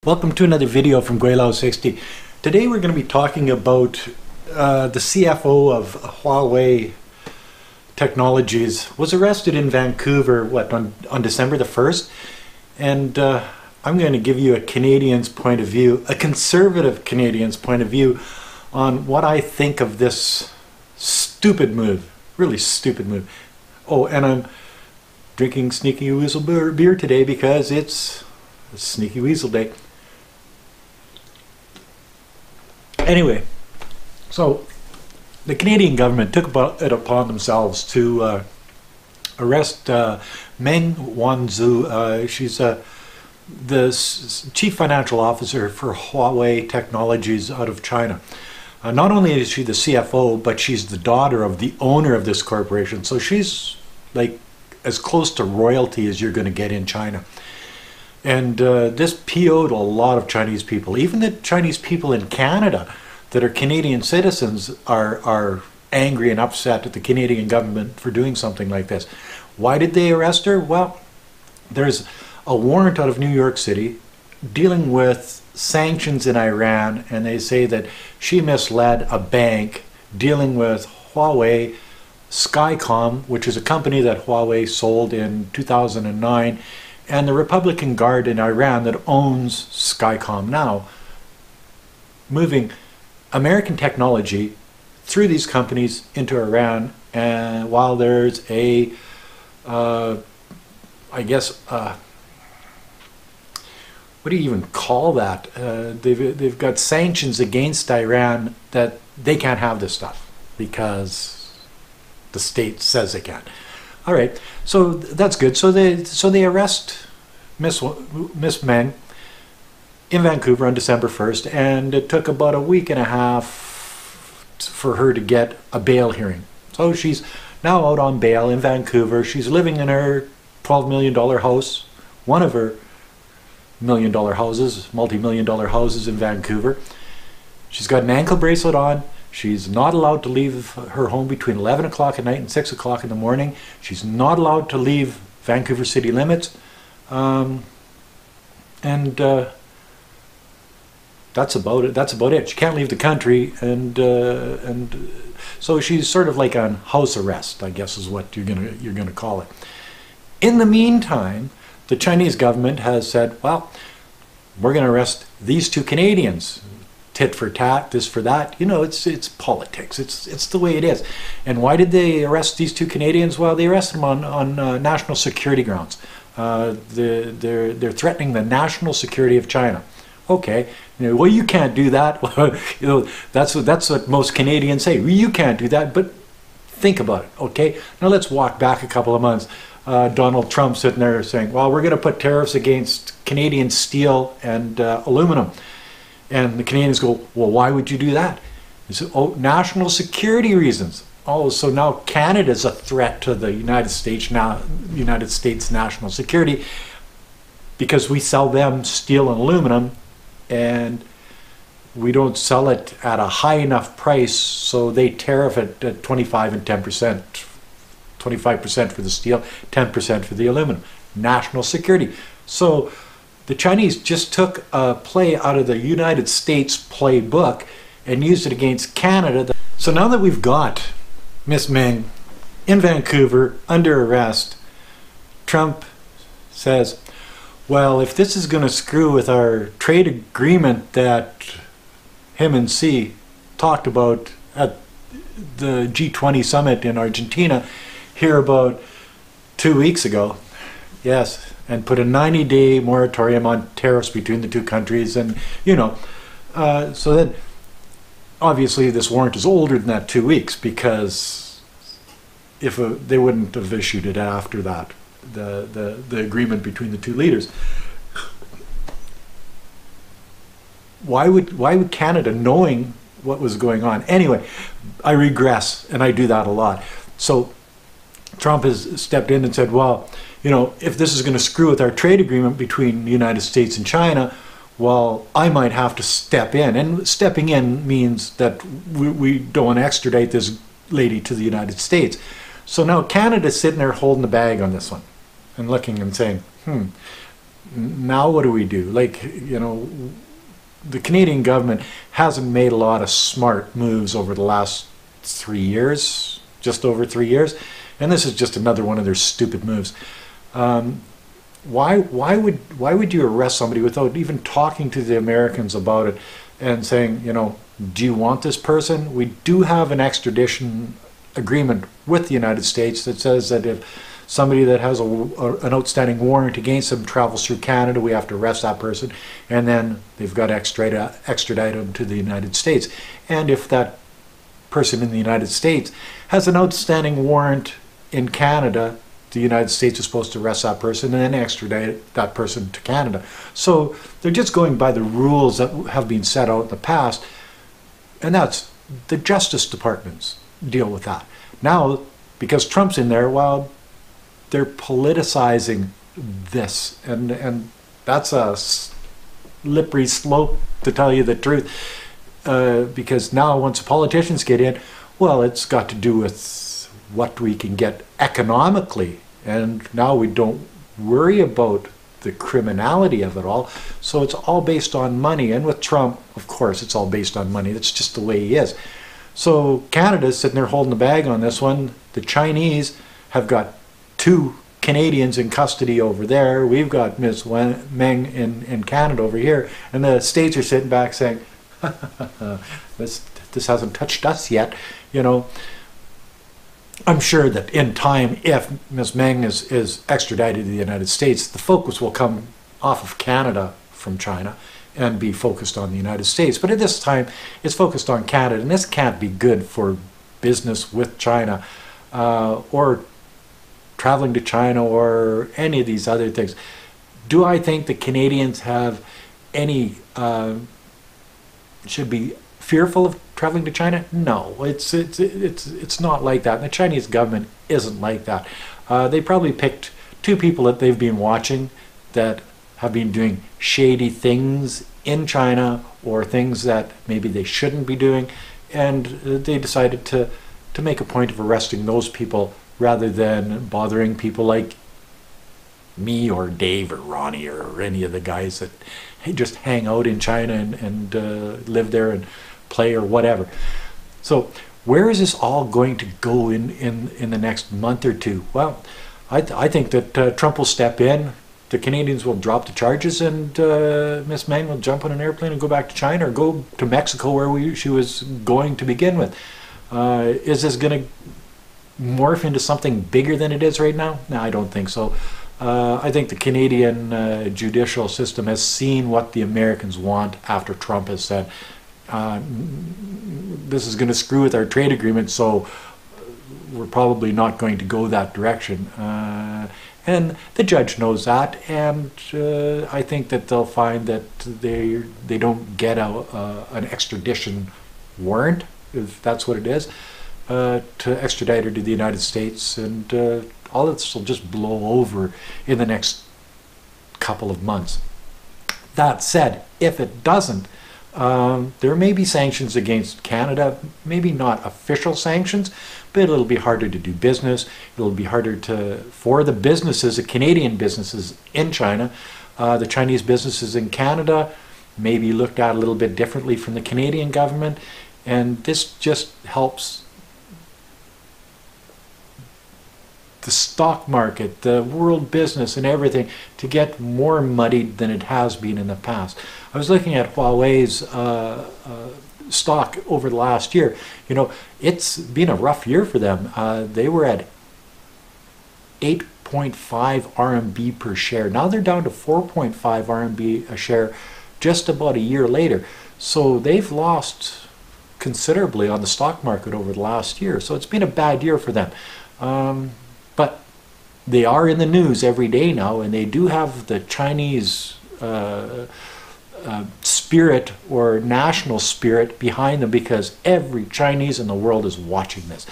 Welcome to another video from Guilao60. Today we're going to be talking about the CFO of Huawei Technologies was arrested in Vancouver on December the 1st, and I'm going to give you a Canadian's point of view, a conservative Canadian's point of view on what I think of this stupid move, really stupid move. Oh, and I'm drinking Sneaky Weasel beer today because it's Sneaky Weasel Day. Anyway, so the Canadian government took it upon themselves to arrest Meng Wanzhou. She's the chief financial officer for Huawei Technologies out of China. Not only is she the CFO, but she's the daughter of the owner of this corporation. So she's like as close to royalty as you're going to get in China. And this PO'd a lot of Chinese people. Even the Chinese people in Canada that are Canadian citizens are angry and upset at the Canadian government for doing something like this. Why did they arrest her? Well, there's a warrant out of New York City dealing with sanctions in Iran, and they say that she misled a bank dealing with Huawei Skycom, which is a company that Huawei sold in 2009, and the Republican Guard in Iran that owns Skycom now, moving American technology through these companies into Iran, and while there's a, what do you even call that? They've got sanctions against Iran that they can't have this stuff because the state says they can. All right, so that's good. So they arrest Miss Meng in Vancouver on December 1st, and it took about a week and a half for her to get a bail hearing. So she's now out on bail in Vancouver. She's living in her $12 million house, one of her million-dollar houses, multi-million-dollar houses in Vancouver. She's got an ankle bracelet on. She's not allowed to leave her home between 11 o'clock at night and 6 o'clock in the morning. She's not allowed to leave Vancouver city limits. That's about it. That's about it. She can't leave the country, and so she's sort of like on house arrest, I guess is what you're gonna call it. In the meantime, the Chinese government has said, well, we're going to arrest these two Canadians. Tit for tat, this for that. You know, it's politics. It's the way it is. And why did they arrest these two Canadians? Well, they arrested them on national security grounds. They're threatening the national security of China. Okay, well, you can't do that. That's what most Canadians say. Well, you can't do that. But think about it. Okay, now let's walk back a couple of months. Donald Trump sitting there saying, well, we're going to put tariffs against Canadian steel and aluminum. And the Canadians go, well, why would you do that? He said, oh, national security reasons. Oh, so now Canada's a threat to the United States national security because we sell them steel and aluminum, and we don't sell it at a high enough price, so they tariff it at 25 and 10%. 25% for the steel, 10% for the aluminum. National security. So the Chinese just took a play out of the United States playbook and used it against Canada. So now that we've got Miss Meng in Vancouver under arrest, Trump says, well, if this is going to screw with our trade agreement that him and Xi talked about at the G20 summit in Argentina here about 2 weeks ago, yes, and put a 90-day moratorium on tariffs between the two countries, and so then obviously this warrant is older than that 2 weeks, because if they wouldn't have issued it after that, the agreement between the two leaders. Why would Canada, knowing what was going on? Anyway, I regress, and I do that a lot. So Trump has stepped in and said, well, if this is going to screw with our trade agreement between the United States and China, well, I might have to step in. And stepping in means that we don't want to extradite this lady to the United States. So now Canada's sitting there holding the bag on this one and looking and saying, now what do we do? Like, the Canadian government hasn't made a lot of smart moves over the last 3 years, just over 3 years, and this is just another one of their stupid moves. Why would you arrest somebody without even talking to the Americans about it and saying, do you want this person? We do have an extradition agreement with the United States that says that if somebody that has an outstanding warrant against them travels through Canada, we have to arrest that person, and then they've got to extradite them to the United States. And if that person in the United States has an outstanding warrant in Canada, the United States is supposed to arrest that person and then extradite that person to Canada. So they're just going by the rules that have been set out in the past, and that's the Justice Department's deal with that. Now, because Trump's in there, well, they're politicizing this, and that's a slippery slope, to tell you the truth, because now once the politicians get in, well, it's got to do with what we can get economically, and now we don't worry about the criminality of it all, so it's all based on money. And with Trump, of course, it's all based on money. That's just the way he is. So Canada's sitting there holding the bag on this one. The Chinese have got 2 Canadians in custody over there. We've got Ms. Meng in Canada over here, and the States are sitting back saying, this hasn't touched us yet. I'm sure that in time, if Ms. Meng is extradited to the United States, the focus will come off of Canada from China and be focused on the United States. But at this time, it's focused on Canada, and this can't be good for business with China, or traveling to China, or any of these other things. Do I think the Canadians have any, should be fearful of traveling to China? No, it's not like that. And the Chinese government isn't like that. They probably picked 2 people that they've been watching that have been doing shady things in China, or things that maybe they shouldn't be doing, and they decided to make a point of arresting those people rather than bothering people like me or Dave or Ronnie or any of the guys that just hang out in China and live there and play or whatever. So where is this all going to go in the next month or two? Well, I think that Trump will step in, the Canadians will drop the charges, and Miss Meng will jump on an airplane and go back to China, or go to Mexico where she was going to begin with. Is this going to morph into something bigger than it is right now? No, I don't think so. I think the Canadian judicial system has seen what the Americans want after Trump has said, this is going to screw with our trade agreement, so we're probably not going to go that direction. And the judge knows that, and I think that they'll find that they don't get an extradition warrant, if that's what it is, to extradite her to the United States, and all this will just blow over in the next couple of months. That said, if it doesn't, there may be sanctions against Canada, maybe not official sanctions, but it'll be harder to do business. It'll be harder for the businesses, the Canadian businesses in China. The Chinese businesses in Canada may be looked at a little bit differently from the Canadian government, and this just helps the stock market, the world business, and everything to get more muddied than it has been in the past. I was looking at Huawei's stock over the last year. It's been a rough year for them. They were at 8.5 RMB per share. Now they're down to 4.5 RMB a share just about a year later. So they've lost considerably on the stock market over the last year. So it's been a bad year for them. But they are in the news every day now, and they do have the Chinese spirit or national spirit behind them, because every Chinese in the world is watching this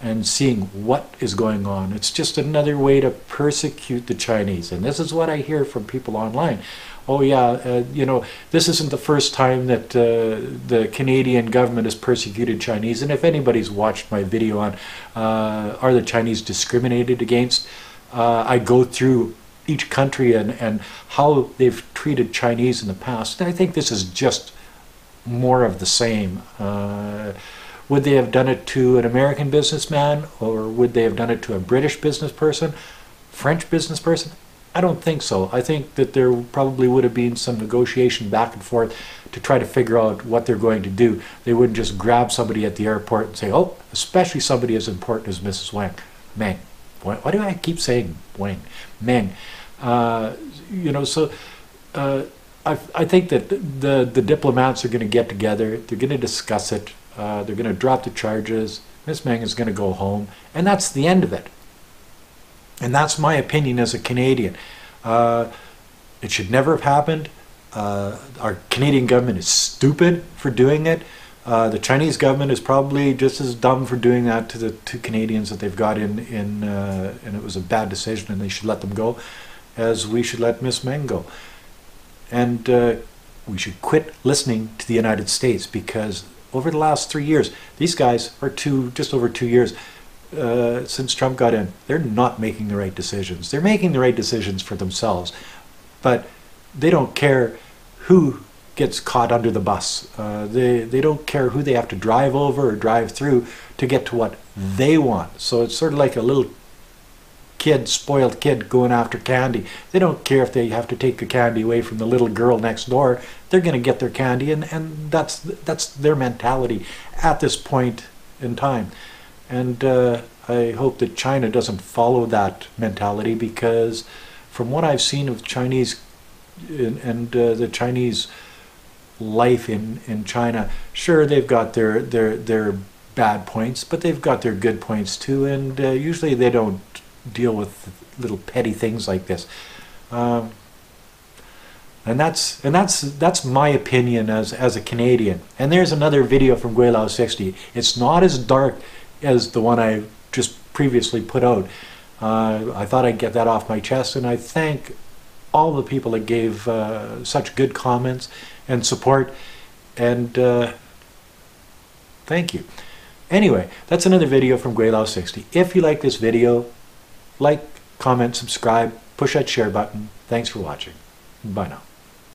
and seeing what is going on. It's just another way to persecute the Chinese, and this is what I hear from people online. Oh yeah, this isn't the first time that the Canadian government has persecuted Chinese, and if anybody's watched my video on are the Chinese discriminated against, I go through each country and how they've treated Chinese in the past. And I think this is just more of the same. Would they have done it to an American businessman, or would they have done it to a British business person, French business person? I don't think so. I think that there probably would have been some negotiation back and forth to try to figure out what they're going to do. They wouldn't just grab somebody at the airport and say, oh, especially somebody as important as Mrs. Meng. Why do I keep saying Wang? Meng. You know, so I think that the diplomats are going to get together. They're going to discuss it. They're going to drop the charges. Miss Meng is going to go home. And that's the end of it. And that's my opinion as a Canadian. It should never have happened. Our Canadian government is stupid for doing it. The Chinese government is probably just as dumb for doing that to the two Canadians that they've got in and it was a bad decision and they should let them go, as we should let Miss Meng go. And we should quit listening to the United States, because over the last 3 years, these guys are just over 2 years since Trump got in, they're not making the right decisions. They're making the right decisions for themselves, but they don't care who gets caught under the bus. They don't care who they have to drive over or drive through to get to what they want. So it's sort of like a little kid, spoiled kid going after candy. They don't care if they have to take the candy away from the little girl next door. They're going to get their candy, and that's their mentality at this point in time. And I hope that China doesn't follow that mentality, because from what I've seen of Chinese and the Chinese life in China, sure, they've got their bad points, but they've got their good points too, and usually they don't deal with little petty things like this. And that's my opinion as a Canadian. And there's another video from Guilao 60. It's not as dark as the one I just previously put out. I thought I'd get that off my chest, and I thank all the people that gave such good comments and support, and thank you. Anyway, that's another video from Guilao 60. If you like this video, like, comment, subscribe, push that share button. Thanks for watching. Bye now.